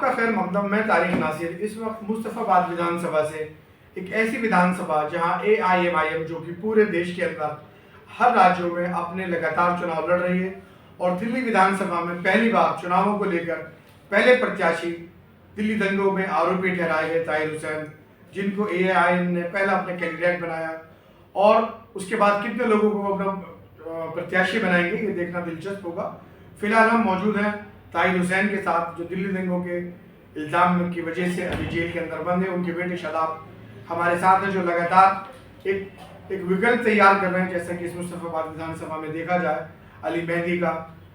आपका खैर मकदम। मैं तारिक नासिर इस वक्त मुस्तफ़ाबाद विधानसभा से, एक ऐसी विधानसभा जहां AIMIM जो कि पूरे देश के अंदर हर राज्यों में अपने लगातार चुनाव लड़ रही है, और दिल्ली विधानसभा में पहली बार चुनावों को लेकर पहले प्रत्याशी दिल्ली दंगों में आरोपी ठहराए गए ताहिर हुसैन, जिनको AIM ने पहला अपने कैंडिडेट बनाया, और उसके बाद कितने लोगों को अपना प्रत्याशी बनाएंगे ये देखना दिलचस्प होगा। फिलहाल हम मौजूद हैं ताहिर हुसैन के साथ, जो दिल्ली दंगों के इल्ज़ाम की वजह से अभी जेल के अंदर बंद है। उनके बेटे शादाब हमारे साथ हैं, जो लगातार एक विकल्प तैयार कर रहे हैं, जैसा कि इस मुस्तफ़ाबाद विधानसभा में देखा जाए अली मेहदी का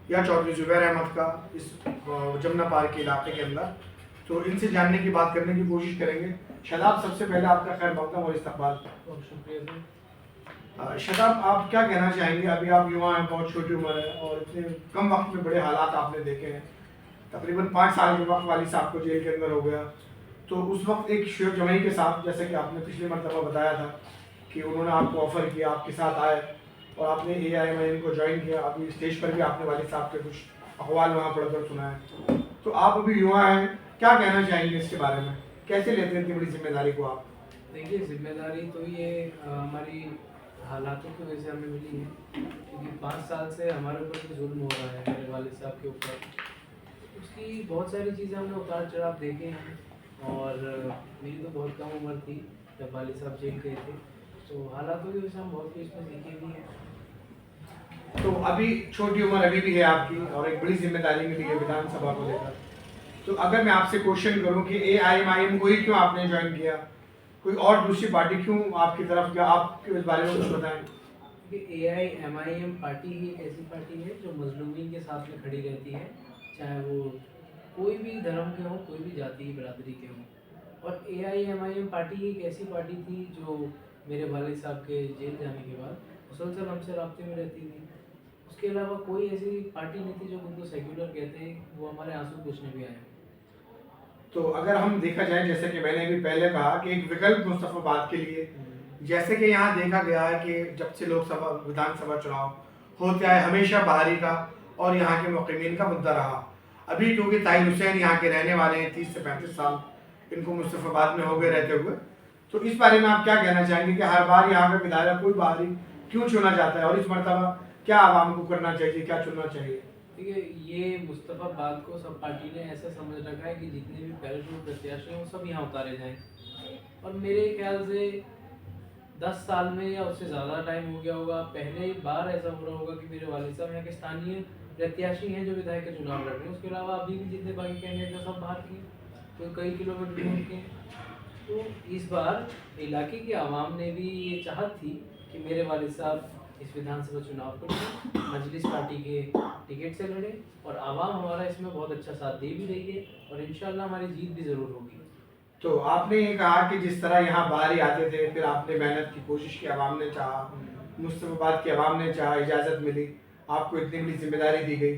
या चौधरी जुबैर अहमद का इस जमुना पार्क के इलाके के अंदर। तो इनसे जानने की बात करने की कोशिश करेंगे। शादाब, सबसे पहले आपका खैर मकदम और इस्तकबाल। बहुत शुक्रिया सर। शादाब, आप क्या कहना चाहेंगे? अभी आप युवा हैं, बहुत छोटी उम्र है, और इतने कम वक्त में बड़े हालात आपने देखे हैं। तकरीबन 5 साल के वक्त वाली साहब को जेल के अंदर हो गया, तो उस वक्त एक शेर जमाई के साथ, जैसे कि आपने पिछली मरतबा बताया था कि उन्होंने आपको ऑफ़र किया, आपके साथ आए और आपने AIMIM को ज्वाइन किया। अभी स्टेज पर भी आपने वालिद साहब के कुछ अहवाल वहाँ पढ़कर सुनाए। तो आप अभी युवा हैं, क्या कहना चाहेंगे इसके बारे में? कैसे लेते हैं इतनी बड़ी जिम्मेदारी को आप? देखिए, जिम्मेदारी तो ये हमारी हालातों की वजह से हमें मिली है, क्योंकि 5 साल से हमारे ऊपर जो जुल्म हो रहा है मेरे वालिद साहब के ऊपर, उसकी बहुत सारी चीज़ें हमने उतार चढ़ाव देखे हैं। और मेरी तो बहुत कम उम्र थी जब वालिद साहब जेल गए थे, तो हालातों की वजह से हम बहुत कुछ इसमें सीखे भी हैं। तो अभी छोटी उम्र अभी भी है आपकी, और एक बड़ी जिम्मेदारी मिली है विधानसभा को लेकर। तो अगर मैं आपसे क्वेश्चन करूं कि AIMIM को ही क्यों आपने ज्वाइन किया, कोई और दूसरी पार्टी क्यों आपकी तरफ गया, आप इस बारे में कुछ बताएं। क्योंकि AIMIM पार्टी ही एक ऐसी पार्टी है जो मजलूमीन के साथ में खड़ी रहती है, चाहे वो कोई भी धर्म के हों, कोई भी जाति बिरादरी के हों। और AIMIM पार्टी एक ऐसी पार्टी थी जो मेरे वालिद साहब के जेल जाने के बाद मुसलसल हमसे राब्ते में रहती थी। उसके अलावा कोई ऐसी पार्टी नहीं थी जो उनको सेक्युलर कहते हैं, वो हमारे आंसू पूछने भी आए। तो अगर हम देखा जाए, जैसे कि मैंने भी पहले कहा कि एक विकल्प मुस्तफाबाद के लिए, जैसे कि यहाँ देखा गया है कि जब से लोकसभा विधानसभा चुनाव होते आए, हमेशा बाहरी का और यहाँ के मुक़ीमीन का मुद्दा रहा। अभी क्योंकि ताहिर हुसैन यहाँ के रहने वाले हैं, 30 से 35 साल इनको मुस्तफाबाद में हो गए रहते हुए, तो इस बारे में आप क्या कहना चाहेंगे कि हर बार यहाँ का विधायक कोई बाहरी क्यों चुना जाता है, और इस मरतबा क्या आवाम को करना चाहिए, क्या चुनना चाहिए? देखिए, ये मुस्तफाबाद को सब पार्टी ने ऐसा समझ रखा है कि जितने भी पैराशूट प्रत्याशी हैं वो सब यहाँ उतारे जाएं। और मेरे ख्याल से 10 साल में या उससे ज़्यादा टाइम हो गया होगा, पहले बार ऐसा हो रहा होगा कि मेरे वालिद साहब यहाँ के स्थानीय प्रत्याशी हैं जो विधायक के चुनाव लड़ रहे हैं। उसके अलावा अभी भी जितने बाकी कैंडिडेट हैं सब बाहर के, तो कई किलोमीटर दूर के। तो इस बार इलाके की आवाम ने भी ये चाहत थी कि मेरे वालिद साहब इस विधानसभा चुनाव को मजलिस पार्टी के टिकट से लड़े, और आवाम हमारा इसमें बहुत अच्छा साथ दे भी रही है, और इंशाल्लाह हमारी जीत भी ज़रूर होगी। तो आपने ये कहा कि जिस तरह यहाँ बाहरी आते थे, फिर आपने मेहनत की, कोशिश की, आवाम ने चाहा, मुस्तफाबाद की आवाम ने चाहा, इजाज़त मिली, आपको इतनी बड़ी जिम्मेदारी दी गई,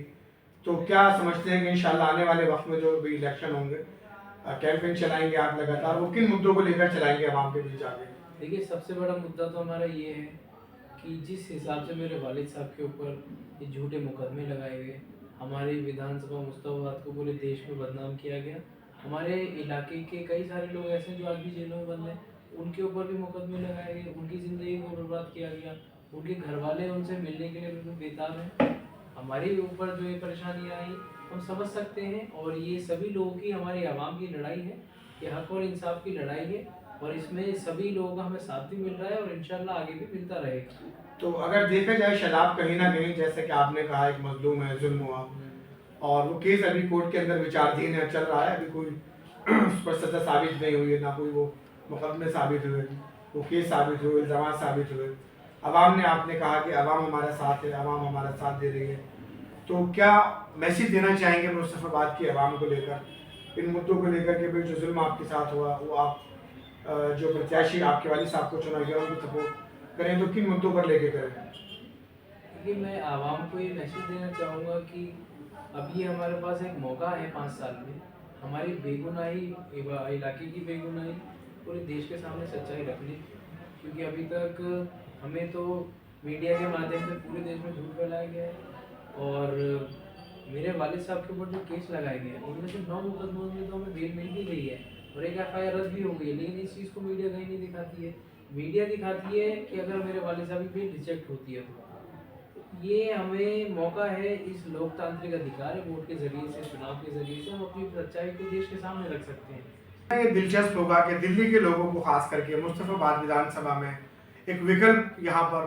तो क्या समझते हैं कि इंशाल्लाह आने वाले वक्त में जो भी इलेक्शन होंगे, कैंपेन चलाएंगे आप लगातार, वो किन मुद्दों को लेकर चलाएंगे आवाम के बीच आगे? देखिए, सबसे बड़ा मुद्दा तो हमारा ये है कि जिस हिसाब से मेरे वालिद साहब के ऊपर ये झूठे मुकदमे लगाए गए, हमारी विधानसभा मुस्तफाबाद को पूरे देश में बदनाम किया गया। हमारे इलाके के कई सारे लोग ऐसे हैं जो आज भी जेलों में बंद हैं, उनके ऊपर भी मुकदमे लगाए गए, उनकी ज़िंदगी को बर्बाद किया गया, उनके घर वाले उनसे मिलने के लिए बिल्कुल बेताब हैं। हमारे ऊपर जो ये परेशानियाँ आई हम समझ सकते हैं, और ये सभी लोगों की, हमारी आवाम की लड़ाई है, ये हक और इंसाफ की लड़ाई है, और इसमें सभी लोगों का हमें साथ भी मिल रहा है और इंशाल्लाह आगे भी मिलता रहेगा। तो अगर देखा जाए शादाब, कहीं ना कहीं जैसे कि आपने कहा एक मजलूम है, जुल्म हुआ, और वो केस अभी कोर्ट के अंदर विचाराधीन है, चल रहा है, अभी कोई उस पर सजा साबित नहीं हुई है, ना कोई वो मुकदमे साबित हुए, वो केस साबित हुए, इल्ज़ाम साबित हुए। अवाम ने, आपने कहा कि अवाम हमारा साथ है, अवाम हमारा साथ दे रही है, तो क्या मैसेज देना चाहेंगे मुस्तफाबाद की अवाम को लेकर, इन मुद्दों को लेकर कि भाई जो जुल्म आपके साथ हुआ, वो आप जो प्रत्याशी आपके वालिद साहब को चुना गया उनको सपोर्ट करें, तो किन मुद्दों पर लेके करें? देखिए, मैं आवाम को ये मैसेज देना चाहूँगा कि अभी हमारे पास एक मौका है 5 साल में हमारी बेगुनाही, इलाके की बेगुनाही पूरे देश के सामने सच्चाई रखनी। क्योंकि अभी तक हमें तो मीडिया के माध्यम से पूरे देश में झूठ फैलाया गया है, और मेरे वालिद साहब के ऊपर जो केस लगाए गए हैं उनमें से 9 मुकदमों में तो हमें बेल मिल भी गई है और एक एफआईआर रद्द भी हो गई है, लेकिन इस चीज़ को मीडिया कहीं नहीं दिखाती है। मीडिया दिखाती है कि अगर मेरे वालिद साहब की बेल रिजेक्ट होती है तो ये हमें मौका है, इस लोकतांत्रिक अधिकार है वोट के जरिए से, चुनाव के जरिए से हम अपनी सच्चाई को देश के सामने रख सकते हैं। ये दिलचस्प होगा कि दिल्ली के लोगों को खास करके मुस्तफाबाद विधानसभा में एक विकल्प यहाँ पर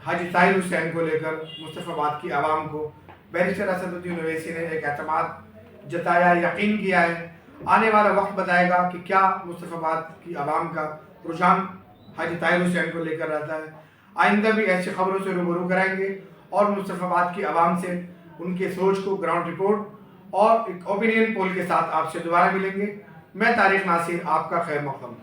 हाजी ताहिर हुसैन को लेकर मुस्तफाबाद की आवाम को बैरिस्टर असदुद्दीन ओवैसी ने एक एतमाद जताया, यकीन किया है। आने वाला वक्त बताएगा कि क्या मुस्तफाबाद की आवाम का रुझान हाजी ताहिर हुसैन को लेकर रहता है। आइंदा भी ऐसी खबरों से रूबरू कराएंगे और मुस्तफाबाद की आवाम से उनके सोच को, ग्राउंड रिपोर्ट और एक ओपिनियन पोल के साथ आपसे दोबारा मिलेंगे। मैं तारिक नासिर, आपका खैर मक़दम।